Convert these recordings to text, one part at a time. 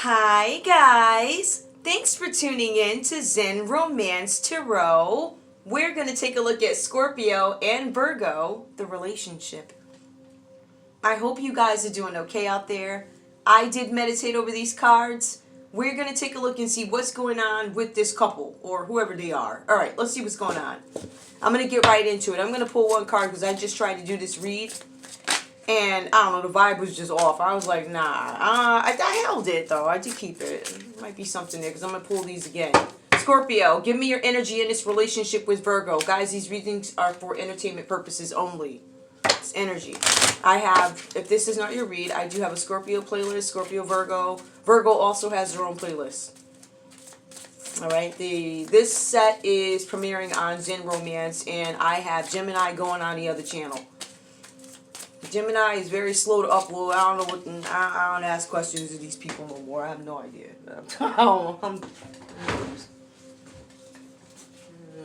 Hi guys! Thanks for tuning in to Zen Romance Tarot. We're going to take a look at Scorpio and Virgo, the relationship. I hope you guys are doing okay out there. I did meditate over these cards. We're going to take a look and see what's going on with this couple, or whoever they are. Alright, let's see what's going on. I'm going to get right into it. I'm going to pull one card because I just tried to do this read. And I don't know, the vibe was just off. I was like, nah. I held it though. I did keep it. It might be something there because I'm going to pull these again. Scorpio, give me your energy in this relationship with Virgo. Guys, these readings are for entertainment purposes only. It's energy. I have, if this is not your read, I do have a Scorpio playlist, Scorpio Virgo. Virgo also has their own playlist. Alright, this set is premiering on Zen Romance, and I have Gemini going on the other channel. Gemini is very slow to upload. I don't know what. I don't ask questions of these people no more. I have no idea. I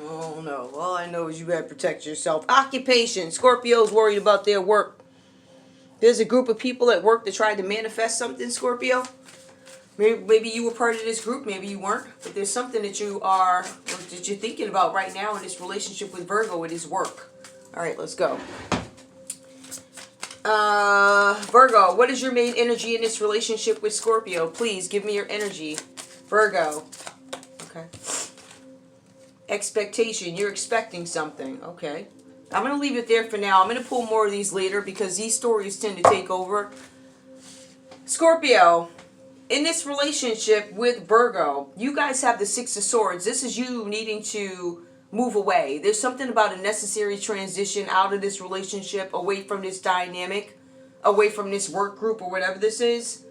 don't know. All I know is you better protect yourself. Occupation. Scorpio's worried about their work. There's a group of people at work that tried to manifest something, Scorpio. Maybe you were part of this group. Maybe you weren't. But there's something that you are, that you're thinking about right now in this relationship with Virgo. It is work. All right, let's go. Virgo, what is your main energy in this relationship with Scorpio? Please give me your energy. Virgo. Okay. Expectation. You're expecting something. Okay. I'm going to leave it there for now. I'm going to pull more of these later because these stories tend to take over. Scorpio, in this relationship with Virgo, you guys have the Six of Swords. This is you needing to move away. There's something about a necessary transition out of this relationship, away from this dynamic, away from this work group or whatever this is.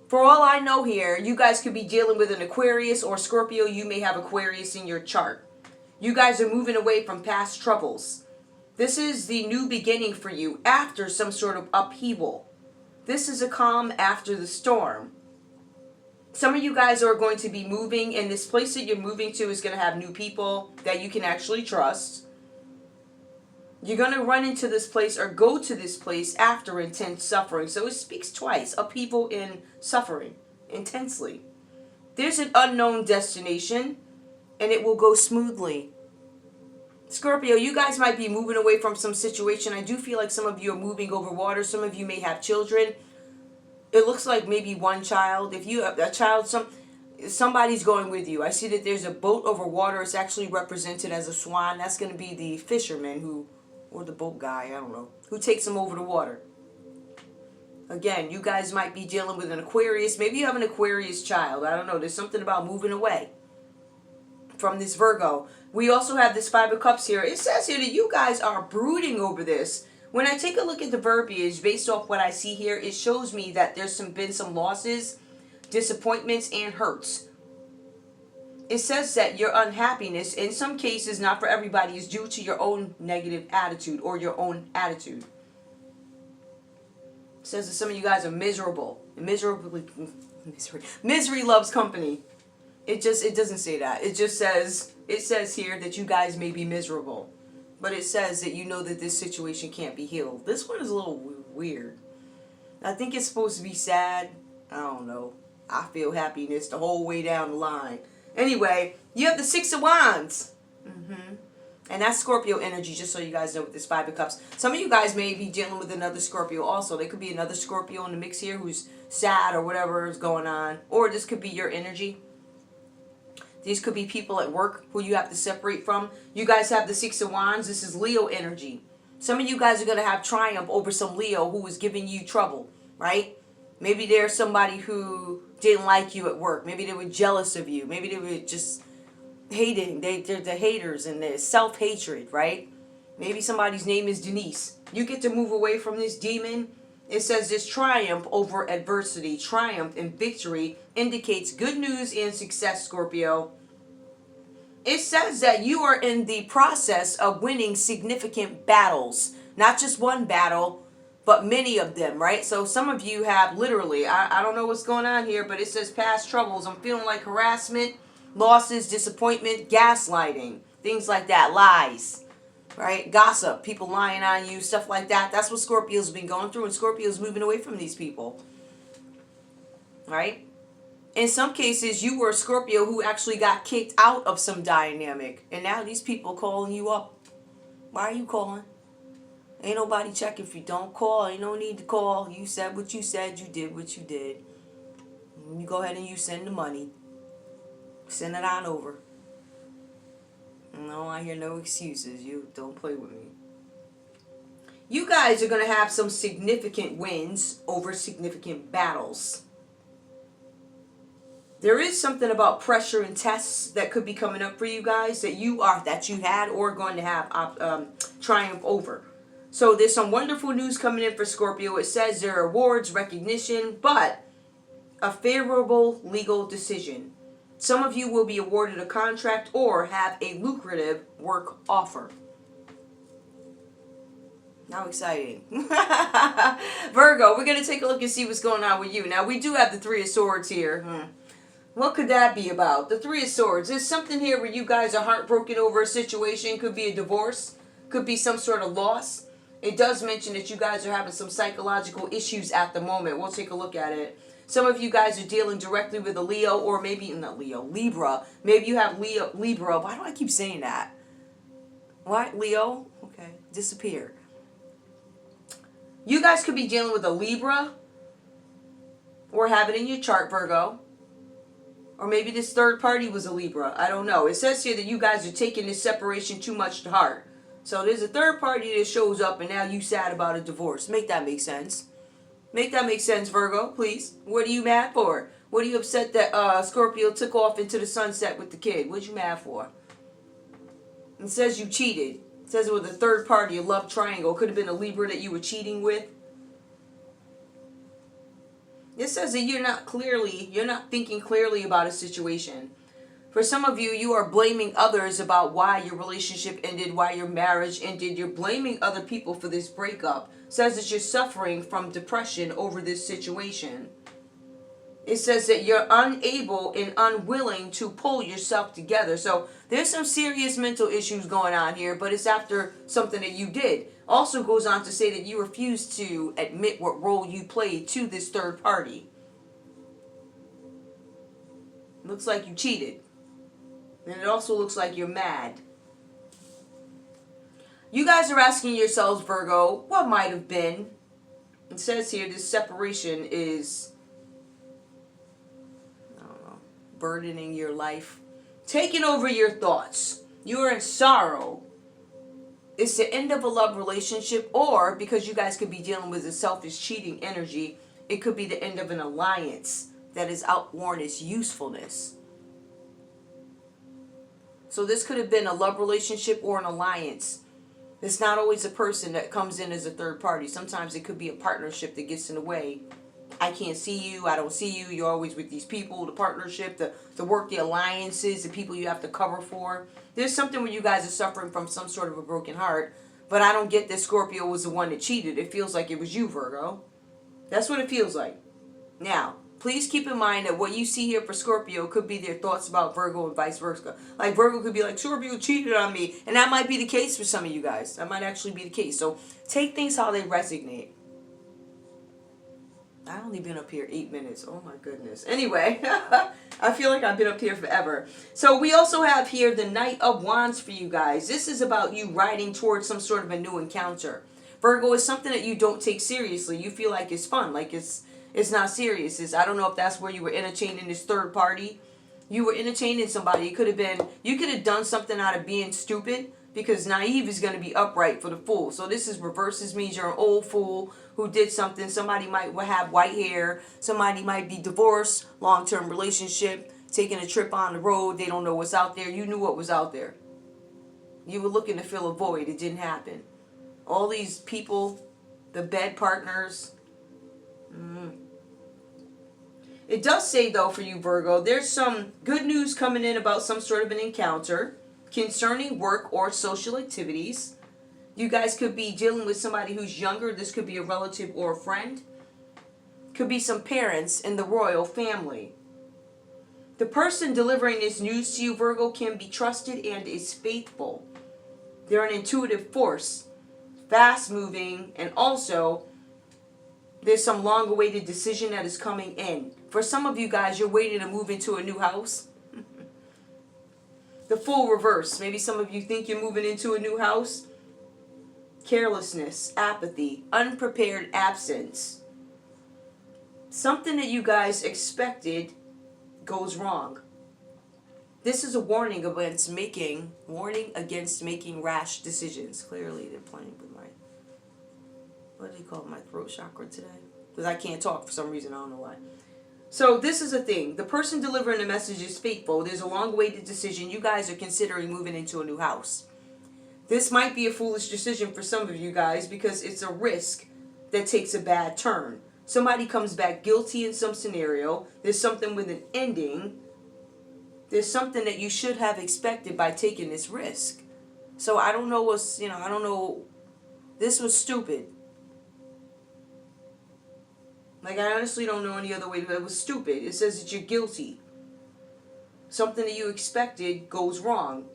For all I know here, you guys could be dealing with an Aquarius or Scorpio. You may have Aquarius in your chart. You guys are moving away from past troubles. This is the new beginning for you after some sort of upheaval. This is a calm after the storm. Some of you guys are going to be moving, and this place that you're moving to is going to have new people that you can actually trust. You're going to run into this place or go to this place after intense suffering. So it speaks twice. Upheaval and suffering. Intensely. There's an unknown destination, and it will go smoothly. Scorpio, you guys might be moving away from some situation. I do feel like some of you are moving over water. Some of you may have children. It looks like maybe one child. If you have a child, somebody's going with you. I see that there's a boat over water. It's actually represented as a swan. That's going to be the fisherman or the boat guy, I don't know, who takes them over the water. Again, you guys might be dealing with an Aquarius. Maybe you have an Aquarius child. I don't know. There's something about moving away from this Virgo. We also have this Five of Cups here. It says here that you guys are brooding over this. When I take a look at the verbiage, based off what I see here, it shows me that there's been some losses, disappointments, and hurts. It says that your unhappiness, in some cases, not for everybody, is due to your own negative attitude or your own attitude. It says that some of you guys are miserable. Misery loves company. It doesn't say that. It says here that you guys may be miserable. But it says that you know that this situation can't be healed. This one is a little weird. I think it's supposed to be sad. I don't know. I feel happiness the whole way down the line. Anyway, you have the Six of Wands. And that's Scorpio energy, just so you guys know, with this Five of Cups. Some of you guys may be dealing with another Scorpio also. There could be another Scorpio in the mix here who's sad or whatever is going on. Or this could be your energy. These could be people at work who you have to separate from. You guys have the Six of Wands. This is Leo energy. Some of you guys are going to have triumph over some Leo who is giving you trouble, right? Maybe there's somebody who didn't like you at work. Maybe they were jealous of you. Maybe they were just hating. They're the haters and the self-hatred, right? Maybe somebody's name is Denise. You get to move away from this demon. It says this triumph over adversity, triumph and victory indicates good news and success, Scorpio. It says that you are in the process of winning significant battles. Not just one battle, but many of them, right? So some of you have literally, I don't know what's going on here, but it says past troubles. I'm feeling like harassment, losses, disappointment, gaslighting, things like that, lies. Right? Gossip, people lying on you, stuff like that. That's what Scorpio's been going through, and Scorpio's moving away from these people. right? In some cases, you were a Scorpio who actually got kicked out of some dynamic. And now these people calling you up. Why are you calling? Ain't nobody check if you don't call. Ain't no need to call. You said what you said. You did what you did. You go ahead and you send the money. Send it on over. No, I hear no excuses. You don't play with me. You guys are going to have some significant wins over significant battles. There is something about pressure and tests that could be coming up for you guys that you had or going to have triumph over. So there's some wonderful news coming in for Scorpio. It says there are awards, recognition, but a favorable legal decision. Some of you will be awarded a contract or have a lucrative work offer. How exciting. Virgo, we're going to take a look and see what's going on with you. Now, we do have the Three of Swords here. What could that be about? The Three of Swords. There's something here where you guys are heartbroken over a situation. Could be a divorce. Could be some sort of loss. It does mention that you guys are having some psychological issues at the moment. We'll take a look at it. Some of you guys are dealing directly with a Leo, or maybe not Leo, Libra. Maybe you have Libra. Why do I keep saying that? What? Leo? Okay. Disappear. You guys could be dealing with a Libra, or have it in your chart, Virgo. Or maybe this third party was a Libra. I don't know. It says here that you guys are taking this separation too much to heart. So there's a third party that shows up and now you sad about a divorce. Make that make sense. Make that make sense, Virgo, please. What are you mad for? What are you upset that Scorpio took off into the sunset with the kid? What you mad for? It says you cheated. It says it was a third party, a love triangle. Could have been a Libra that you were cheating with. It says that you're not thinking clearly about a situation. For some of you, you are blaming others about why your relationship ended, why your marriage ended. You're blaming other people for this breakup. It says that you're suffering from depression over this situation. It says that you're unable and unwilling to pull yourself together. So there's some serious mental issues going on here, but it's after something that you did. Also goes on to say that you refuse to admit what role you played to this third party. Looks like you cheated. And it also looks like you're mad. You guys are asking yourselves, Virgo, what might have been? It says here this separation is, I don't know, burdening your life. Taking over your thoughts. You're in sorrow. It's the end of a love relationship, or because you guys could be dealing with a selfish cheating energy, it could be the end of an alliance that has outworn its usefulness. So this could have been a love relationship or an alliance. It's not always a person that comes in as a third party. Sometimes it could be a partnership that gets in the way. I can't see you. I don't see you. You're always with these people. The partnership, the work, the alliances, the people you have to cover for. There's something where you guys are suffering from some sort of a broken heart. But I don't get that Scorpio was the one that cheated. It feels like it was you, Virgo. That's what it feels like. Now, please keep in mind that what you see here for Scorpio could be their thoughts about Virgo and vice versa. Like Virgo could be like, Scorpio cheated on me. And that might be the case for some of you guys. That might actually be the case. So take things how they resonate. I've only been up here 8 minutes. Oh my goodness. Anyway, I feel like I've been up here forever. So we also have here the Knight of Wands for you guys. This is about you riding towards some sort of a new encounter. Virgo is something that you don't take seriously. You feel like it's fun, like it's not serious. I don't know if that's where you were entertaining this third party. You were entertaining somebody. You could have done something out of being stupid, because naive is going to be upright for the fool. So this is reverses, means you're an old fool who did something. Somebody might have white hair. Somebody might be divorced, long-term relationship, taking a trip on the road. They don't know what's out there. You knew what was out there. You were looking to fill a void. It didn't happen. All these people, the bed partners. It does say, though, for you, Virgo, there's some good news coming in about some sort of an encounter concerning work or social activities. You guys could be dealing with somebody who's younger. This could be a relative or a friend. Could be some parents in the royal family. The person delivering this news to you, Virgo, can be trusted and is faithful. They're an intuitive force, fast moving, and also there's some long-awaited decision that is coming in. For some of you guys, you're waiting to move into a new house. The full reverse. Maybe some of you think you're moving into a new house. Carelessness, apathy, unprepared absence. Something that you guys expected goes wrong. This is a warning against making rash decisions. Clearly, they're playing with my, what do they call it, my throat chakra today? Because I can't talk for some reason. I don't know why. So this is a thing. The person delivering the message is faithful. There's a long-awaited decision. You guys are considering moving into a new house. This might be a foolish decision for some of you guys because it's a risk that takes a bad turn. Somebody comes back guilty in some scenario. There's something with an ending. There's something that you should have expected by taking this risk. So I don't know what's, I don't know. This was stupid. Like, I honestly don't know any other way. It was stupid. It says that you're guilty. Something that you expected goes wrong.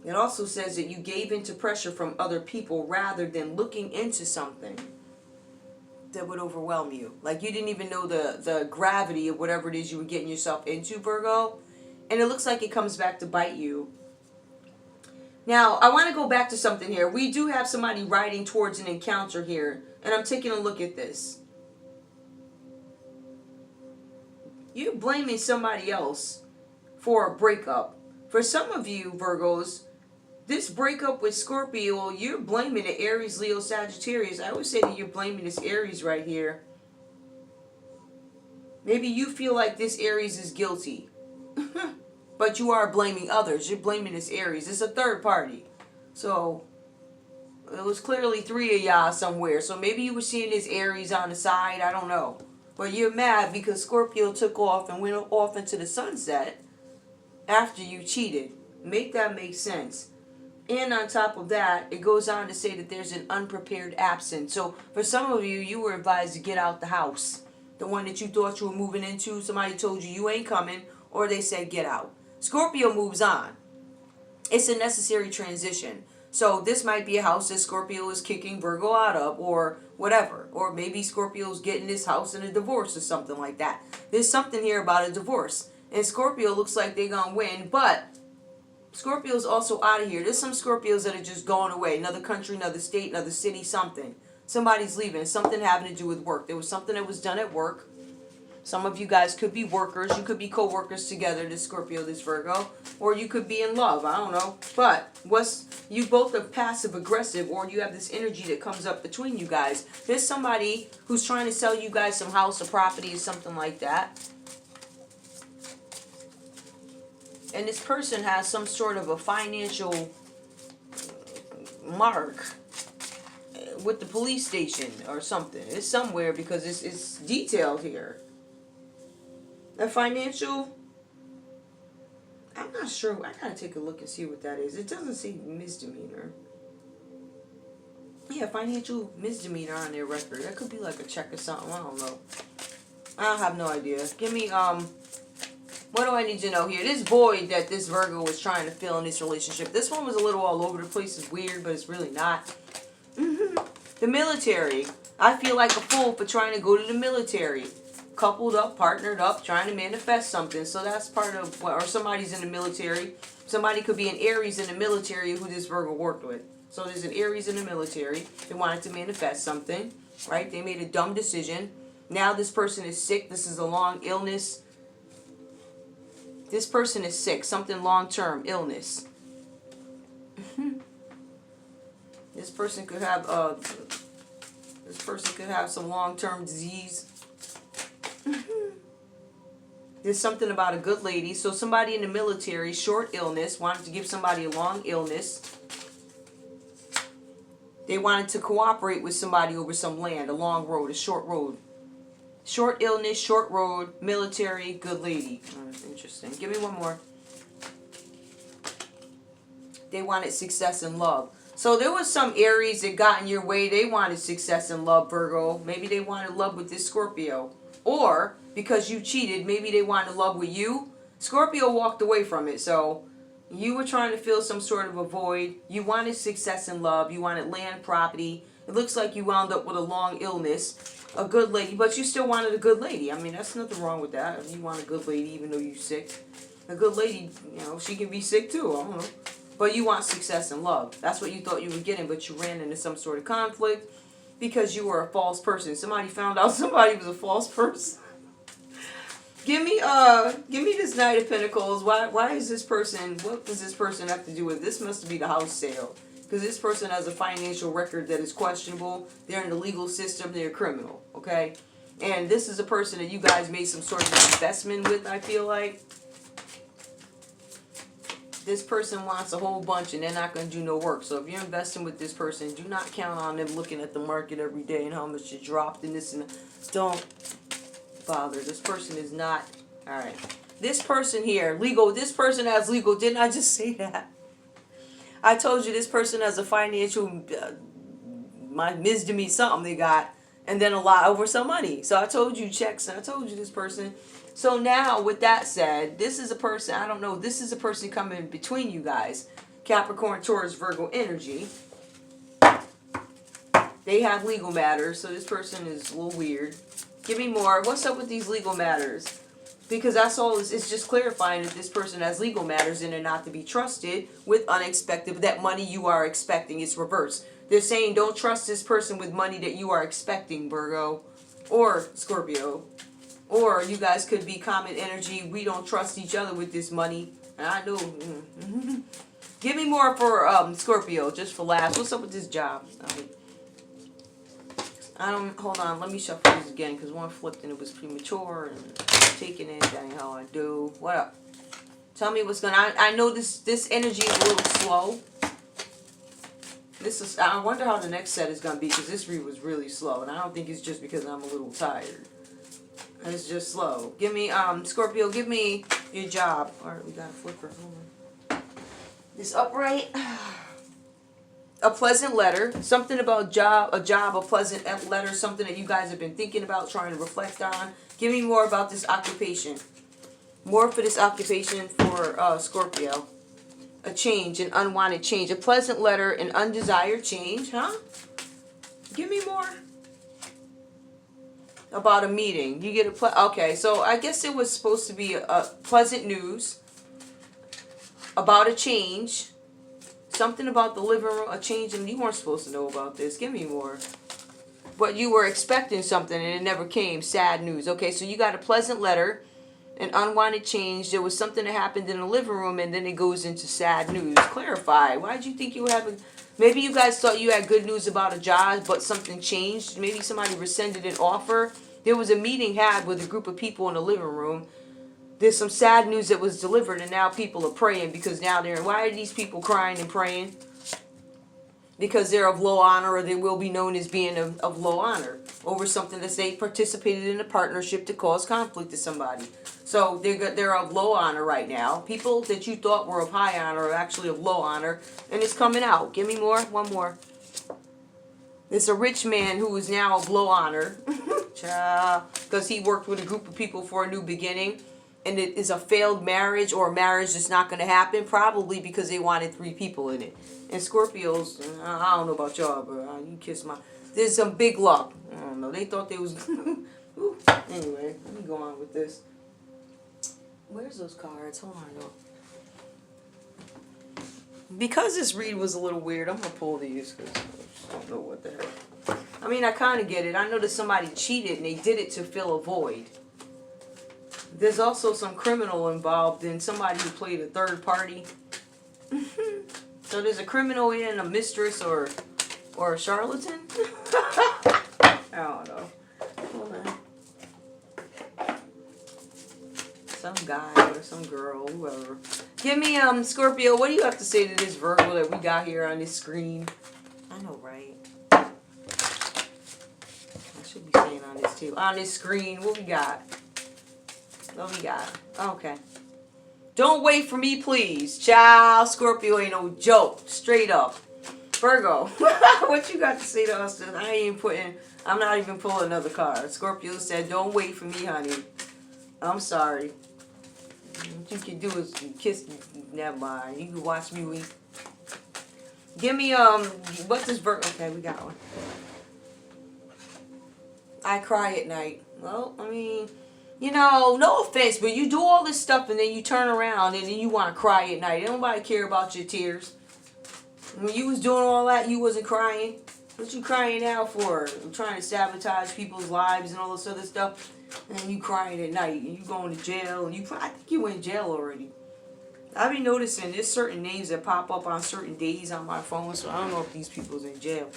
It also says that you gave into pressure from other people rather than looking into something that would overwhelm you. Like, you didn't even know the gravity of whatever it is you were getting yourself into, Virgo. And it looks like it comes back to bite you. Now, I want to go back to something here. We do have somebody riding towards an encounter here. And I'm taking a look at this. You're blaming somebody else for a breakup. For some of you, Virgos, this breakup with Scorpio, you're blaming the Aries, Leo, Sagittarius. I would say that you're blaming this Aries right here. Maybe you feel like this Aries is guilty. But you are blaming others. You're blaming this Aries. It's a third party. So, it was clearly three of y'all somewhere. So maybe you were seeing this Aries on the side. I don't know. But you're mad because Scorpio took off and went off into the sunset after you cheated. Make that make sense. And on top of that, it goes on to say that there's an unprepared absence. So for some of you, you were advised to get out the house. The one that you thought you were moving into, somebody told you you ain't coming, or they said get out. Scorpio moves on. It's a necessary transition. So this might be a house that Scorpio is kicking Virgo out of, or whatever. Or maybe Scorpio's getting this house in a divorce or something like that. There's something here about a divorce. And Scorpio looks like they're going to win, but Scorpio's also out of here. There's some Scorpios that are just going away. Another country, another state, another city, something. Somebody's leaving. Something having to do with work. There was something that was done at work. Some of you guys could be workers. You could be co-workers together, this Scorpio, this Virgo. Or you could be in love. I don't know. But you both are passive-aggressive, or you have this energy that comes up between you guys. There's somebody who's trying to sell you guys some house or property or something like that. And this person has some sort of a financial mark with the police station or something. It's somewhere because it's detailed here. A financial, I'm not sure. I gotta take a look and see what that is. It doesn't say misdemeanor. Yeah, financial misdemeanor on their record. That could be like a check or something. I don't know. I have no idea. Give me, what do I need to know here? This void that this Virgo was trying to fill in this relationship. This one was a little all over the place. It's weird, but it's really not. The military. I feel like a fool for trying to go to the military. Coupled up, partnered up, trying to manifest something. So that's part of what, or somebody's in the military. Somebody could be an Aries in the military who this Virgo worked with. So there's an Aries in the military. They wanted to manifest something, right? They made a dumb decision. Now this person is sick. This is a long illness. This person is sick. Something long-term illness. This person could have some long-term disease. There's something about a good lady. So somebody in the military, short illness, wanted to give somebody a long illness. They wanted to cooperate with somebody over some land, a long road, a short road. Short illness, short road, military, good lady. Interesting. Give me one more. They wanted success in love. So there was some Aries that got in your way. They wanted success in love, Virgo. Maybe they wanted love with this Scorpio. Or, because you cheated, maybe they wanted love with you. Scorpio walked away from it. So, you were trying to fill some sort of a void. You wanted success in love. You wanted land, property. It looks like you wound up with a long illness. A good lady, but you still wanted a good lady. I mean, that's nothing wrong with that. If you want a good lady, even though you're sick. A good lady, you know, she can be sick too. I don't know. But you want success and love. That's what you thought you were getting, but you ran into some sort of conflict because you were a false person. Somebody found out somebody was a false person. Give me this Knight of Pentacles. Why is this person, what does this person have to do with this? Must be the house sale. Because this person has a financial record that is questionable. They're in the legal system. They're a criminal. Okay? And this is a person that you guys made some sort of investment with, I feel like. This person wants a whole bunch and they're not going to do no work. So if you're investing with this person, do not count on them looking at the market every day and how much it dropped and this and that. Don't bother. This person is not. Alright. This person here, legal. This person has legal. Didn't I just say that? I told you this person has a financial, my misdemeanor something they got, and then a lot over some money. So I told you checks, and I told you this person. So now, with that said, this is a person, I don't know, this is a person coming between you guys. Capricorn, Taurus, Virgo energy. They have legal matters, so this person is a little weird. Give me more. What's up with these legal matters? Because that's all, it's just clarifying that this person has legal matters and they're not to be trusted with unexpected, that money you are expecting. It's reversed. They're saying don't trust this person with money that you are expecting, Virgo or Scorpio. Or you guys could be common energy. We don't trust each other with this money. And I know. Give me more for Scorpio, just for laughs. What's up with this job? Hold on, let me shuffle these again, because one flipped and it was premature, and taking it, that ain't how I do. What up? Tell me what's going on. I know this energy is a little slow. I wonder how the next set is going to be, because this read was really slow, and I don't think it's just because I'm a little tired. It's just slow. Give me, Scorpio, give me your job. Alright, we got a flipper. Hold on. This upright. A pleasant letter, something about a pleasant letter, something that you guys have been thinking about, trying to reflect on. Give me more about this occupation. More for this occupation for Scorpio. A change, an unwanted change. A pleasant letter, an undesired change, huh? Give me more. About a meeting. You get okay, so I guess it was supposed to be a pleasant news. About a change. Something about the living room, a change, and you weren't supposed to know about this. Give me more. But you were expecting something and it never came. Sad news. Okay, so you got a pleasant letter, an unwanted change. There was something that happened in the living room and then it goes into sad news. Clarify. Why did you think you were having... Maybe you guys thought you had good news about a job, but something changed. Maybe somebody rescinded an offer. There was a meeting had with a group of people in the living room. There's some sad news that was delivered, and now people are praying because now why are these people crying and praying? Because they're of low honor, or they will be known as being of low honor over something that they participated in a partnership to cause conflict to somebody. So they're of low honor right now. People that you thought were of high honor are actually of low honor, and it's coming out. Give me more. One more. There's a rich man who is now of low honor because he worked with a group of people for a new beginning. And it is a failed marriage or a marriage that's not going to happen, probably because they wanted 3 people in it. And Scorpios, I don't know about y'all, but you kiss my... There's some big luck. I don't know. They thought they was... Anyway, let me go on with this. Where's those cards? Hold on, though. Because this read was a little weird, I'm going to pull these because I just don't know what the heck. I mean, I kind of get it. I know that somebody cheated and they did it to fill a void. There's also some criminal involved in somebody who played a third party. So there's a criminal and a mistress or a charlatan. I don't know. Hold on. Some guy or some girl, whoever. Give me Scorpio. What do you have to say to this Virgo that we got here on this screen? I know, right? I should be saying on this table. On this screen, what we got? What we got? Okay. Don't wait for me, please. Child, Scorpio ain't no joke. Straight up. Virgo, what you got to say to us? I'm not even pulling another card. Scorpio said, don't wait for me, honey. I'm sorry. What you can do is kiss me. Never mind. You can watch me weep. Give me, what does Virgo... Okay, we got one. I cry at night. Well, I mean, you know, no offense, but you do all this stuff and then you turn around and then you want to cry at night. Nobody care about your tears. When you was doing all that, you wasn't crying. What you crying now for? I'm trying to sabotage people's lives and all this other stuff. And you crying at night and you going to jail. And I think you went in jail already. I've been noticing there's certain names that pop up on certain days on my phone. So I don't know if these people's in jail.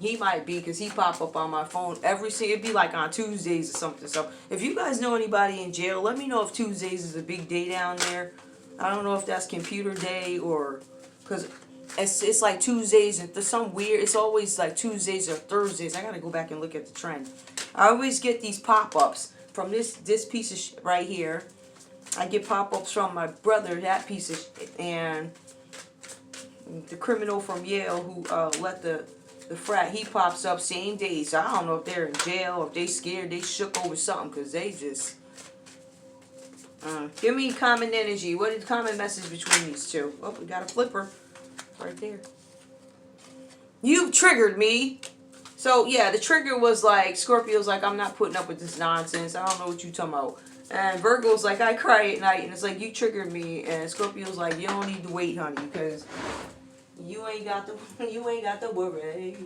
He might be, because he pop up on my phone it'd be like on Tuesdays or something. So if you guys know anybody in jail, let me know if Tuesdays is a big day down there. I don't know if that's computer day or, because it's like Tuesdays and there's some weird, it's always like Tuesdays or Thursdays. I gotta go back and look at the trend. I always get these pop-ups from this piece of shit right here. I get pop-ups from my brother, that piece of shit, and the criminal from Yale who let the frat, he pops up same day. So I don't know if they're in jail or if they scared, they shook over something, because they just give me common energy. What is the common message between these two? Oh, we got a flipper right there. You triggered me. So yeah, the trigger was like, Scorpio's like, I'm not putting up with this nonsense. I don't know what you talking about. And Virgo's like, I cry at night. And it's like, you triggered me. And Scorpio's like, you don't need to wait, honey, because you ain't got the worry.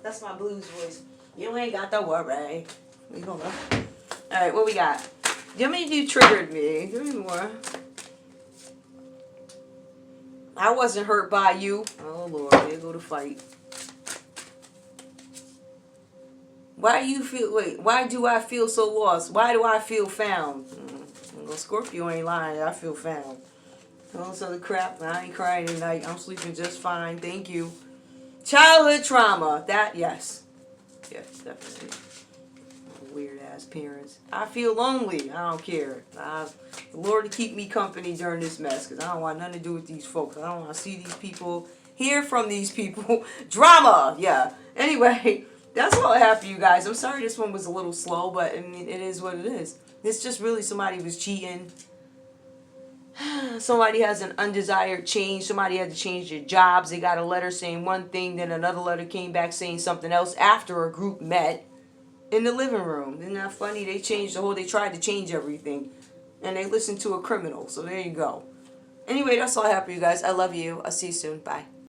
That's my blues voice. You ain't got the worry. We don't know. Alright, what we got? How many of you triggered me? Give me more. I wasn't hurt by you. Oh Lord, there go the fight. Why do I feel so lost? Why do I feel found? Well, Scorpio ain't lying. I feel found. All this other crap. I ain't crying tonight. I'm sleeping just fine. Thank you. Childhood trauma. That, yes. Yes, definitely. Weird ass parents. I feel lonely. I don't care. The Lord to keep me company during this mess, because I don't want nothing to do with these folks. I don't want to see these people, hear from these people. Drama. Yeah. Anyway, that's all I have for you guys. I'm sorry this one was a little slow, but I mean, it is what it is. It's just really somebody was cheating. Somebody has an undesired change. Somebody had to change their jobs. They got a letter saying one thing, then another letter came back saying something else after a group met in the living room. Isn't that funny? They tried to change everything. And they listened to a criminal. So there you go. Anyway, that's all I have for you guys. I love you. I'll see you soon. Bye.